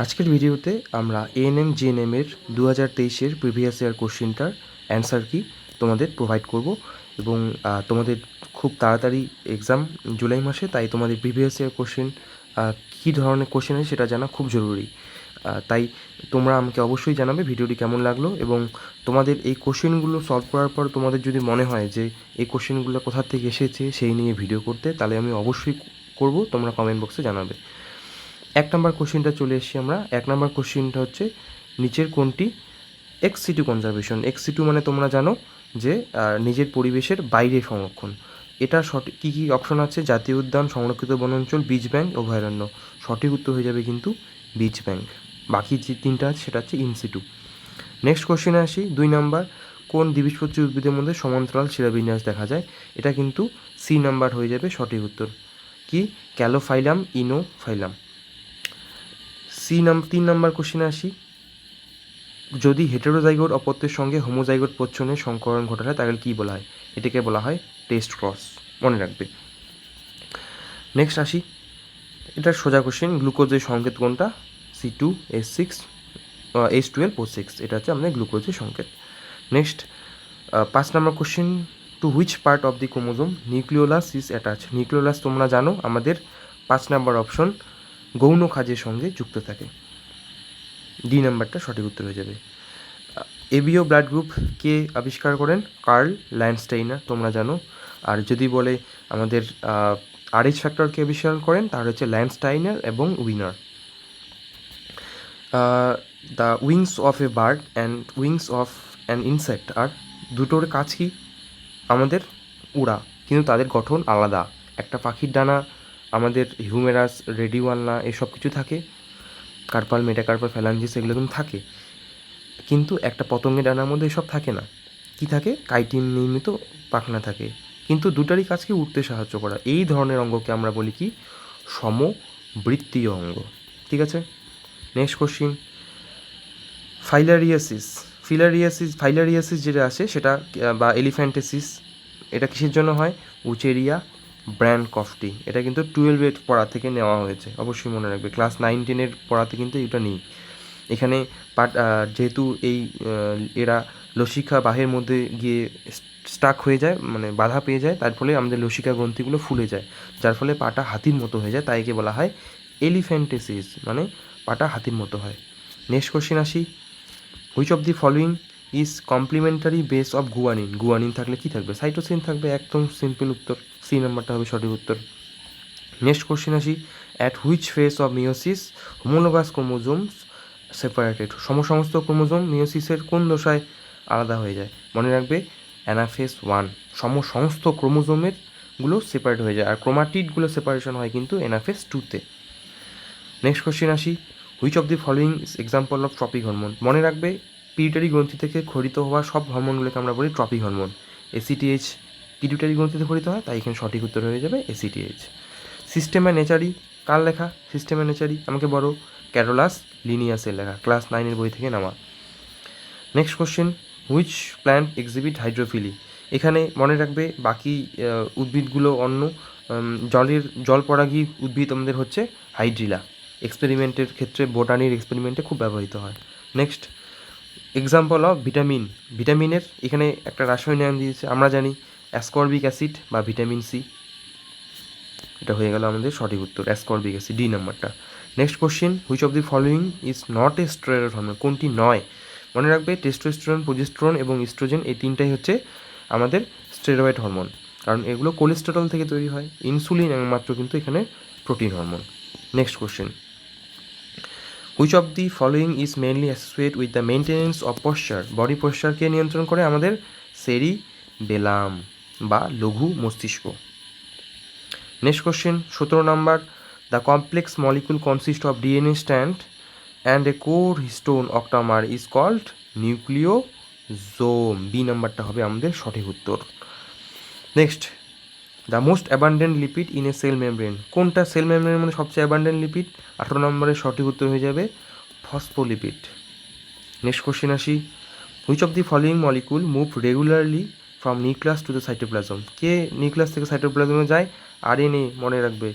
আজকের ভিডিওতে আমরা এএনএম জিএনএম এর 2023-এর প্রিভিয়াস ইয়ার কোশ্চেনটার অ্যান্সার কি তোমাদের প্রোভাইড করব এবং তোমাদের খুব তাড়াতাড়ি এক্সাম জুলাই মাসে, তাই তোমাদের প্রিভিয়াস ইয়ার কোশ্চেন কী ধরনের কোশ্চেন আছে সেটা জানা খুব জরুরি। তাই তোমরা আমাকে অবশ্যই জানাবে ভিডিওটি কেমন লাগলো, এবং তোমাদের এই কোশ্চেনগুলো সলভ করার পর তোমাদের যদি মনে হয় যে এই কোশ্চেনগুলো কোথা থেকে এসেছে সেই নিয়ে ভিডিও করতে, তাহলে আমি অবশ্যই করব, তোমরা কমেন্ট বক্সে জানাবে। 1 নম্বর কোশ্চেনটা চলে এসেছি আমরা। 1 নম্বর কোশ্চেনটা হচ্ছে, নিচের কোনটি এক্স সিটু কনজারভেশন? এক্স সিটু মানে তোমরা জানো যে নিজের পরিবেশের বাইরে সংরক্ষণ। এটা সঠিক কী কী অপশন আছে? জাতীয় উদ্যান, সংরক্ষিত বনাঞ্চল, বীজ ব্যাংক, অভয়ারণ্য। সঠিক উত্তর হয়ে যাবে কিন্তু বীজ ব্যাংক। বাকি যে তিনটা আছে সেটা হচ্ছে ইন সিটু। নেক্সট কোশ্চেনে আসি। 2 নাম্বার, কোন দ্বিবীজপত্রী উদ্ভিদের মধ্যে সমান্তরাল শিরাবিন্যাস দেখা যায়? এটা কিন্তু সি নাম্বার হয়ে যাবে সঠিক উত্তর। কি? ক্যালোফাইলাম, ইনোফাইলাম। 3 নাম্বার কোশ্চেনে আসি। যদি হেটেরোজাইগোট অপত্যের সঙ্গে হোমোজাইগোট প্রচ্ছন্নের সংকরণ ঘটায় তাহলে কী বলা হয়? এটাকে বলা হয় টেস্ট ক্রস, মনে রাখবে। নেক্সট আসি, এটা সোজা কোশ্চেন। গ্লুকোজের সংকেত কোনটা? C2H6 H12O6, এটা হচ্ছে আমাদের গ্লুকোজের সংকেত। নেক্সট 5 নম্বর question, to which part of the chromosome nucleolus is attach? Nucleolus তোমরা জানো আমাদের 5 নম্বর অপশন গৌণ খাঁজের সঙ্গে যুক্ত থাকে। ডি নাম্বারটা সঠিক উত্তর হয়ে যাবে। এবিও ব্লাড গ্রুপ কে আবিষ্কার করেন? কার্ল ল্যান্ডস্টাইনার, তোমরা জানো। আর যদি বলে আমাদের আরএইচ ফ্যাক্টরকে আবিষ্কার করেন, তাহলে হচ্ছে ল্যান্ডস্টাইনার এবং Wiener. The wings of a bird and wings of an insect আর, দুটোর কাজ কি? আমাদের উড়া, কিন্তু তাদের গঠন আলাদা। একটা পাখির ডানা আমাদের হিউমেরাস, রেডিওয়ালনা এসব কিছু থাকে, কার্পাল, মেটাকার্পাল, ফ্যালাঞ্জিস এগুলো কিন্তু থাকে, কিন্তু একটা পতঙ্গের ডানার মধ্যে এসব থাকে না। কি থাকে? কাইটিন নির্মিত পাখনা থাকে, কিন্তু দুটারই কাজকে উঠতে সাহায্য করা। এই ধরনের অঙ্গকে আমরা বলি কি? সমবৃত্তীয় অঙ্গ। ঠিক আছে। নেক্সট কোশ্চিন, ফাইলারিয়াসিস যেটা আছে সেটা বা এলিফ্যান্টেসিস, এটা কিসের জন্য হয়? উচেরিয়া ব্র্যানকফটি। এটা কিন্তু 12-এর পড়া থেকে নেওয়া হয়েছে, অবশ্যই মনে রাখবে। ক্লাস 9-10-এর পড়াতে কিন্তু এটা নেই। এখানে যেহেতু এই এরা লসিকা বাহের মধ্যে গিয়ে স্টাক হয়ে যায়, মানে বাধা পেয়ে যায়, তার ফলে আমাদের লসিকা গ্রন্থিগুলো ফুলে যায়, যার ফলে পাটা হাতির মতো হয়ে যায়, তাই একে বলা হয় এলিফ্যান্টেসিস, মানে পাটা হাতির মতো হয়। নেক্সট কোশ্চেন আসি, which of the following is complementary base of guanine? Guanine থাকলে কি থাকবে? সাইটোসিন থাকবে, একদম সিম্পল উত্তর। সি নাম্বারটা হবে সঠিক উত্তর। নেক্সট কোশ্চেন আসি, at which face of meiosis homologous chromosomes separated? সমস্ত ক্রোমোজোম মিওসিসের কোন দশায় আলাদা হয়ে যায়? মনে রাখবে, অ্যানাফেজ 1। সমস্ত ক্রোমোজোমের গুলো সেপারেট হয়ে যায়, আর ক্রোমাটিডগুলো সেপারেশন হয় কিন্তু অ্যানাফেজ 2-তে। নেক্সট কোশ্চেন আসি, which of the following is example of tropic hormone? মনে রাখবে, পিউটারি গ্রন্থি থেকে খরিত হওয়া সব হরমোনগুলোকে আমরা বলি ট্রপিক হরমোন। এসিটিএইচ পিউটারি গ্রন্থিতে খরিত হয়, তাই এখানে সঠিক উত্তর হয়ে যাবে এসিটিএইচ। সিস্টেমা নেচারি কার লেখা? সিস্টেমা নেচারি আমাকে বড় ক্যারোলাস লিনিয়াসের লেখা, ক্লাস 9-এর বই থেকে নেওয়া। Next question, which plant exhibit হাইড্রোফিলি? এখানে মনে রাখবে, বাকি উদ্ভিদগুলো অন্য জলপরাগী উদ্ভিদ আমাদের হচ্ছে হাইড্রিলা। এক্সপেরিমেন্টের ক্ষেত্রে, বোটানির এক্সপেরিমেন্টে খুব ব্যবহৃত হয়। Next, example of vitamin. ভিটামিনের এখানে একটা রাসায়নিক নাম দিয়েছে, আমরা জানি অ্যাসকর্বিক অ্যাসিড বা ভিটামিন সি। এটা হয়ে গেল আমাদের সঠিক উত্তর, অ্যাসকর্বিক অ্যাসিড, ডি নাম্বারটা। Next question, which of the following is not a steroid hormone? কোনটি নয়? মনে রাখবে, টেস্টোস্টেরন, প্রোজেস্টেরন এবং ইস্ট্রোজেন, এই তিনটাই হচ্ছে আমাদের স্টেরয়েড হরমোন, কারণ এগুলো কোলেস্টেরল থেকে তৈরি হয়। ইনসুলিন একমাত্র কিন্তু এখানে protein hormone. Next question, which of the following is mainly associate with the maintenance of posture? Body পশ্চারকে নিয়ন্ত্রণ করে আমাদের সেরিবেলাম বা লঘু মস্তিষ্ক। Next question 17 number, the complex molecule consist of DNA stand and a core histone octamer is called nucleosome. B নাম্বারটা হবে আমাদের সঠিক উত্তর। Next, the most abundant lipid in a cell membrane? কোনটা সেল মেমব্রেনের মধ্যে সবচেয়ে অ্যাবান্ডেন্ট লিপিড? 18 নম্বরের সঠিক উত্তর হয়ে যাবে ফসফোলিপিড। নেক্সট কোশ্চেন আসি, which of the following molecule move regularly from nucleus to the cytoplasm? K nucleus থেকে সাইটোপ্লাজমে যায়? আরএনএ, মনে রাখবে।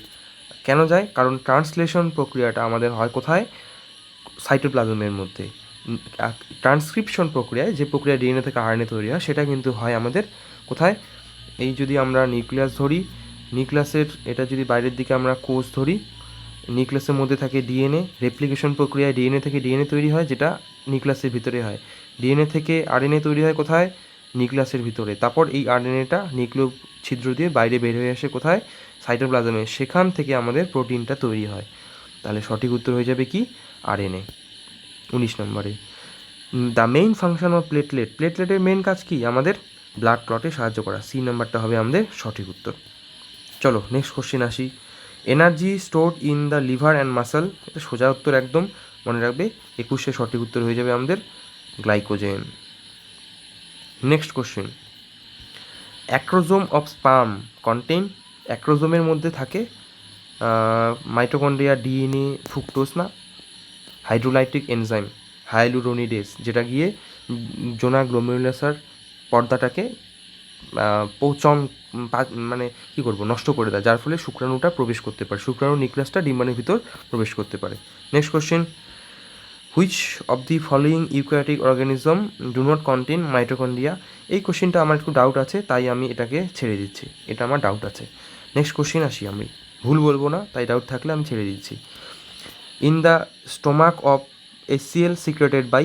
কেন যায়? কারণ ট্রান্সলেশন প্রক্রিয়াটা আমাদের হয় কোথায়? সাইটোপ্লাজমের মধ্যে। ট্রান্সক্রিপশন প্রক্রিয়ায় যে প্রক্রিয়া ডিএনএ থেকে আরএনএ তৈরি হয় সেটা কিন্তু হয় আমাদের কোথায়, এই যদি আমরা নিউক্লিয়াস ধরি, নিউক্লিয়াসের এটা যদি বাইরের দিকে আমরা কোষ ধরি, নিউক্লিয়াসের মধ্যে থাকে ডিএনএ, রেপ্লিকেশন প্রক্রিয়ায় ডিএনএ থেকে ডিএনএ তৈরি হয় যেটা নিউক্লিয়াসের ভিতরে হয়, ডিএনএ থেকে আরএনএ তৈরি হয় কোথায়, নিউক্লিয়াসের ভিতরে, তারপর এই আরএনএটা নিউক্লিয় ছিদ্র দিয়ে বাইরে বের হয়ে আসে কোথায়, সাইটোপ্লাজমে, সেখান থেকে আমাদের প্রোটিনটা তৈরি হয়। তাহলে সঠিক উত্তর হয়ে যাবে কি, আরএনএ। 19 নম্বরে, the main function of platelet, প্লেটলেটের মেন কাজ কি, আমাদের ব্লাড ক্লটে সাহায্য করা। সি নাম্বারটা হবে আমাদের সঠিক উত্তর। চলো নেক্সট কোশ্চেন আসি, energy stored in the liver and muscle, এটা সোজা উত্তর একদম, মনে রাখবে 21 সঠিক উত্তর হয়ে যাবে আমাদের glycogen. Next question, acrosome of sperm contain, অ্যাক্রোজোমের মধ্যে থাকে মাইটোকন্ড্রিয়া, ডিএনএ, ফ্রুক্টোজ না, হাইড্রোলাইটিক এনজাইম হায়ালুরোনিডেস, যেটা গিয়ে জোনা গ্লোমেরুলাসার পর্দাটাকে পৌঁছন মানে কী করবো, নষ্ট করে দেয়, যার ফলে শুক্রাণুটা প্রবেশ করতে পারে, শুক্রাণু নিউক্লিয়াসটা ডিম্বাণুর ভিতর প্রবেশ করতে পারে। Next question, which of the following eukaryotic organism do not contain mitochondria, এই কোশ্চেনটা আমার একটু ডাউট আছে তাই আমি এটাকে ছেড়ে দিচ্ছি, এটা আমার ডাউট আছে। নেক্সট কোশ্চেন আসি, আমি ভুল বলবো না তাই ডাউট থাকলে আমি ছেড়ে দিচ্ছি। In the stomach of ACL secreted by,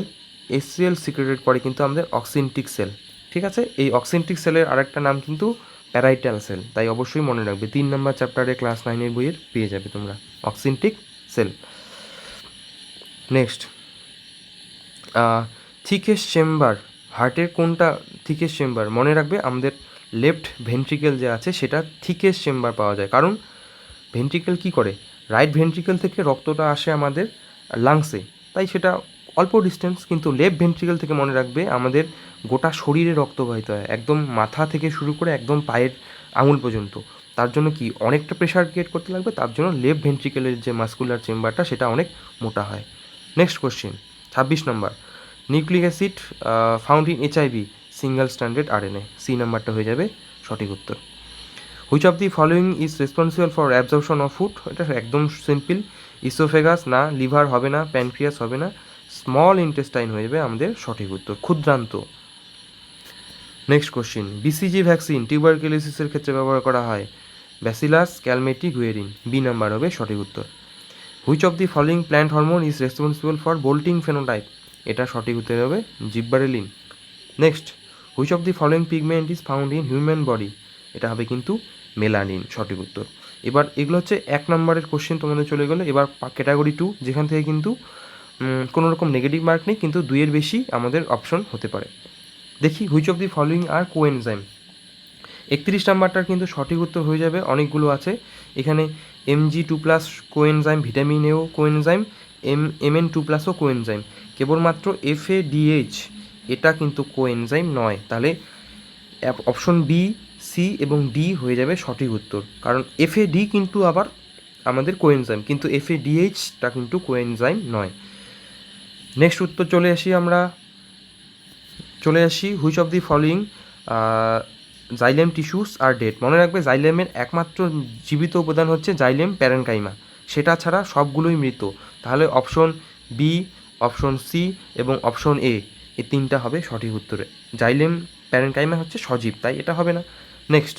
ACL secreted করে কিন্তু আমাদের অক্সিনটিক সেল, ঠিক আছে, এই অক্সিনটিক সেলের আরেকটা নাম কিন্তু প্যারাইটাল সেল, তাই অবশ্যই মনে রাখবে, 3 নম্বর চ্যাপ্টারে ক্লাস 9-এর বইয়ের পেয়ে যাবে তোমরা অক্সিনটিক সেল। নেক্সট, থিকেস্ট চেম্বার, হার্টের কোনটা থিকেস্ট চেম্বার, মনে রাখবে আমাদের লেফট ভেন্ট্রিকেল যে আছে সেটা থিকেস্ট চেম্বার পাওয়া যায়, কারণ ভেন্ট্রিকেল কি করে, রাইট ভেন্ট্রিকেল থেকে রক্তটা আসে আমাদের লাংসে, তাই সেটা অল্প ডিস্টেন্স, কিন্তু লেফট ভেন্ট্রিকেল থেকে মনে রাখবে আমাদের গোটা শরীরে রক্ত প্রবাহিত হয়, একদম মাথা থেকে শুরু করে একদম পায়ের আঙুল পর্যন্ত, তার জন্য কি অনেকটা প্রেশার ক্রিয়েট করতে লাগবে, তার জন্য লেফট ভেন্ট্রিকেলের যে মাস্কুলার চেম্বারটা সেটা অনেক মোটা হয়। নেক্সট কোশ্চেন 26 নম্বর, nucleic acid found in HIV single standard RNA, C নাম্বারটা হয়ে যাবে সঠিক উত্তর। Which of the following is responsible for absorption of food, এটা একদম সিম্পল, ইসোফেগাস না, লিভার হবে না, প্যানক্রিয়াস হবে না, স্মল ইন্টেস্টাইন হয়ে যাবে আমাদের সঠিক উত্তর, ক্ষুদ্রান্ত। নেক্সট কোশ্চিন, বিসিজি ভ্যাকসিন টিউবারকুলোসিসের ক্ষেত্রে ব্যবহার করা হয়, bacillus Calmette Guerin, B number হবে সঠিক উত্তর। Which of the following plant hormone is responsible for bolting phenotype, এটা সঠিক উত্তর হবে gibberellin. Next, which of the following pigment is found in human body, এটা হবে কিন্তু মেলানিন, সঠিক উত্তর। এবার এগুলো হচ্ছে 1 নম্বরের কোশ্চেন তোমাদের চলে গেলো। এবার ক্যাটাগরি 2, যেখান থেকে কিন্তু কোনো রকম নেগেটিভ মার্ক নেই, কিন্তু 2-এর বেশি আমাদের অপশন হতে পারে। দেখি, which of the following R coenzyme, 31 নাম্বারটার কিন্তু সঠিক উত্তর হয়ে যাবে, অনেকগুলো আছে এখানে, Mg2+ কোএনজাইম, ভিটামিন এও কোএনজাইম, Mn2+ও কোএনজাইম, কেবলমাত্র FADH এটা কিন্তু কোএনজাইম নয়, তাহলে অপশন বি, সি এবং ডি হয়ে যাবে সঠিক উত্তর, কারণ FAD কিন্তু আবার আমাদের কোএনজাইম, কিন্তু FADHটা কিন্তু কোএনজাইম নয়। নেক্সট উত্তর চলে আসি, which of the following xylem tissues are dead, মনে রাখবে জাইলেমের একমাত্র জীবিত উপাদান হচ্ছে জাইলেম প্যারেনকাইমা, সেটা ছাড়া সবগুলোই মৃত, তাহলে অপশন বি, অপশন সি এবং অপশন এ, এই 3টা হবে সঠিক উত্তরে, জাইলেম প্যারেনকাইমা হচ্ছে সজীব, তাই এটা হবে না। নেক্সট,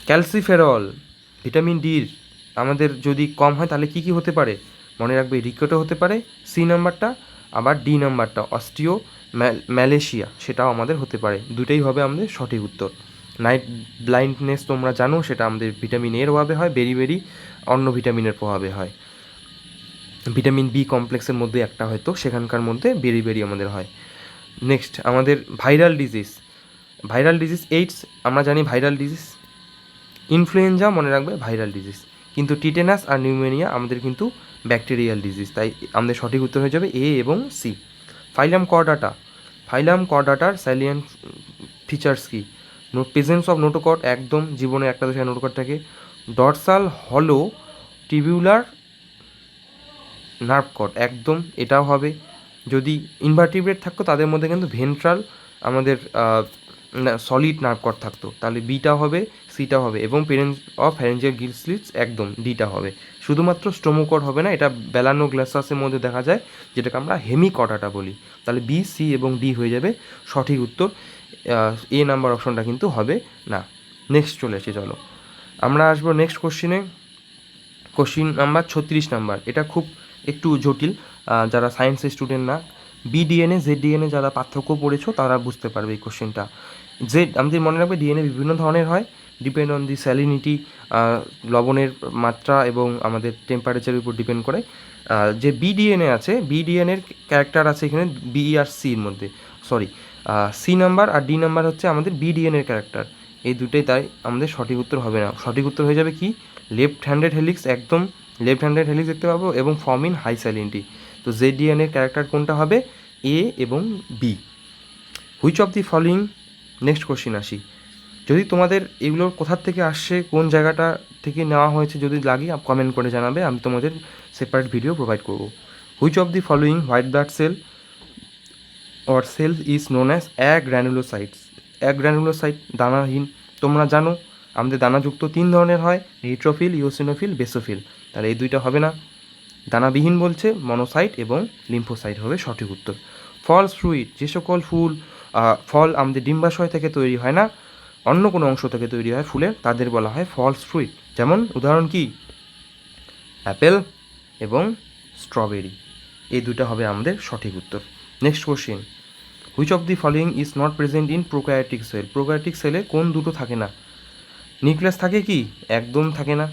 ক্যালসিফেরল ভিটামিন ডির আমাদের যদি কম হয় তাহলে কী হতে পারে, মনে রাখবে রিকেটও হতে পারে, সি নাম্বারটা, আবার ডি নাম্বারটা অস্টিও ম্যালেশিয়া সেটাও আমাদের হতে পারে, দুটোই হবে আমাদের সঠিক উত্তর। নাইট ব্লাইন্ডনেস তোমরা জানো সেটা আমাদের ভিটামিন এর অভাবে হয়, বেরি অন্য ভিটামিনের প্রভাবে হয়, ভিটামিন বি কমপ্লেক্সের মধ্যে একটা হয়তো সেখানকার মধ্যে বেরি আমাদের হয়। নেক্সট, আমাদের ভাইরাল ডিজিজ এইডস আমরা জানি ভাইরাল ডিজিজ, ইনফ্লুয়েঞ্জা মনে রাখবে ভাইরাল ডিজিজ, কিন্তু টিটেনাস আর নিউমোনিয়া আমাদের কিন্তু ব্যাকটেরিয়াল ডিজিজ, তাই আমাদের সঠিক উত্তর হয়ে যাবে এ এবং সি। ফাইলাম কর্ডাটার স্যালিয়েন্ট ফিচার্স কি, প্রেজেন্স অফ নোটোকট, একদম জীবনে একটা দশায় নোটোকট থাকে, ডরসাল হলো টিবিউলার নার্ভ কট, একদম এটাও হবে, যদি ইনভার্টিব্রেট থাকতো তাদের মধ্যে কিন্তু ভেন্ট্রাল আমাদের সলিড নার্ভ কট থাকতো, তাহলে বিটা হবে, সিটা হবে, এবং পেরেন্স অফ ফ্যারেঞ্জিয়াল গিল স্লিটস একদম ডিটা হবে। শুধুমাত্র স্টোমোকড হবে না, এটা বেলানোগ্লাসাসের মধ্যে দেখা যায়, যেটাকে আমরা হেমিকর্ডাটা বলি। তাহলে বি, সি এবং ডি হয়ে যাবে সঠিক উত্তর। এ নাম্বার অপশনটা কিন্তু হবে না। নেক্সট চলে আসি, চলো আমরা আসবো নেক্সট কোশ্চিনে। কোশ্চিন নাম্বার 36 নাম্বার, এটা খুব একটু জটিল, যারা সায়েন্সের স্টুডেন্ট না, বিডিএনএ জেডিএনএ যারা পার্থক্য পড়েছো তারা বুঝতে পারবে এই কোশ্চেনটা। আমাদের মনে রাখবে ডিএনএ বিভিন্ন ধরনের হয়, ডিপেন্ড অন দি স্যালিনিটি, লবণের মাত্রা এবং আমাদের টেম্পারেচারের উপর ডিপেন্ড করে। যে বিডিএনএ আছে, বিডিএনএর ক্যারেক্টার আছে এখানে বি আর সির মধ্যে, সরি সি নাম্বার আর ডি নাম্বার হচ্ছে আমাদের বিডিএনএর ক্যারেক্টার, এই দুটোই, তাই আমাদের সঠিক উত্তর হবে না। সঠিক উত্তর হয়ে যাবে কি লেফট হ্যান্ডেড হেলিক্স, একদম লেফট হ্যান্ডেড হেলিক্স দেখতে পাবো এবং ফর্ম ইন হাই স্যালিনিটি। তো জেডিএনএর ক্যারেক্টার কোনটা হবে, এ এবং B. Which of the following, next question আসি। যদি তোমাদের এগুলোর কোথার থেকে আসছে, কোন জায়গাটা থেকে নেওয়া হয়েছে যদি লাগে কমেন্ট করে জানাবে, আমি তোমাদের সেপারেট ভিডিও প্রোভাইড করবো। Which of the following white blood cell or cell is known as agranulocytes. Agranulocyte দানাহীন, তোমরা জানো আমাদের দানাযুক্ত 3 ধরনের হয়, নিউট্রোফিল, ইওসিনোফিল, বেসোফিল। তাহলে এই দুইটা হবে না, দানাবিহীন বলছে, মনোসাইট এবং লিম্ফোসাইট হবে সঠিক উত্তর। ফলস ফ্রুইট, যে সকল ফল আমাদের ডিম্বাশয় থেকে তৈরি হয় না, অন্য কোনো অংশ থেকে তৈরি হয় ফুলের, তাদের বলা হয় ফলস ফ্রুইট। যেমন উদাহরণ কি, অ্যাপেল এবং স্ট্রবেরি, এই দুটো হবে আমাদের সঠিক উত্তর। Next question, which of the following is not present in prokaryotic sell. Prokaryotic সেলে কোন দুটো থাকে না, নিউক্লিয়াস থাকে কি, একদম থাকে না,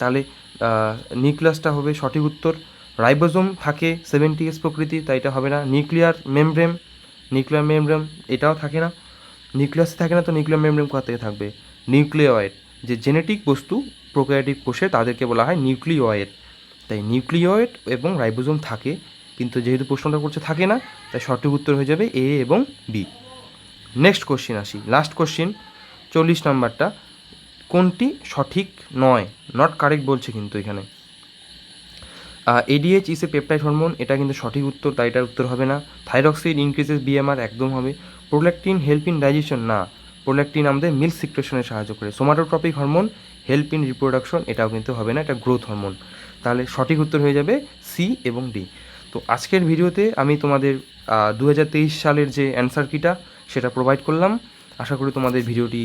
তাহলে নিউক্লিয়াসটা হবে সঠিক উত্তর। রাইবোজোম থাকে 70S প্রকৃতি, তাই এটা হবে না। নিউক্লিয়ার মেমব্রেন, এটাও থাকে না, নিউক্লিয়াস থাকে না, তো নিউক্লিয়ার মেমব্রেন কোথা থেকে থাকবে, নিউক্লিওয়েড, যে জেনেটিক বস্তু প্রোক্যারিওটিক কোষে তাদেরকে বলা হয় নিউক্লিওয়েড। তাই নিউক্লিওয়েড এবং রাইবোজোম থাকে, কিন্তু যেহেতু প্রশ্নটা করছে থাকে না, তাই সঠিক উত্তর হয়ে যাবে এ এবং বি। নেক্সট কোশ্চিন আসি, লাস্ট কোশ্চিন 40 নাম্বারটা, কোনটি সঠিক নয়, নট কারেক্ট বলছে কিন্তু এখানে। ADH is a peptide hormone, এটা কিন্তু সঠিক উত্তর, তাই এটার উত্তর হবে না। থাইরক্সিন ইনক্রিজেস বিএমআর, একদম হবে। প্রোল্যাকটিন হেল্প ইন ডাইজেশন, না, প্রোল্যাকটিন আমাদের মিল্ক সিক্রেশনে সাহায্য করে। Somatotropic hormone help in reproduction, এটাও কিন্তু হবে না, এটা গ্রোথ হরমোন। তাহলে সঠিক উত্তর হয়ে যাবে সি এবং ডি। তো আজকের ভিডিওতে আমি তোমাদের 2023 সালের যে অ্যান্সার কিটা সেটা প্রোভাইড করলাম। আশা করি তোমাদের ভিডিওটি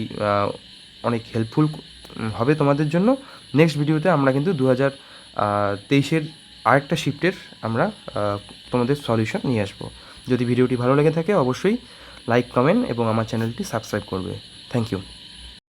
অনেক হেল্পফুল হবে তোমাদের জন্য। নেক্সট ভিডিওতে আমরা কিন্তু 2023-এর আরেকটা শিফটের আমরা তোমাদের সলিউশন নিয়ে আসবো। যদি ভিডিওটি ভালো লেগে থাকে অবশ্যই লাইক, কমেন্ট এবং আমার চ্যানেলটি সাবস্ক্রাইব করবে। Thank you.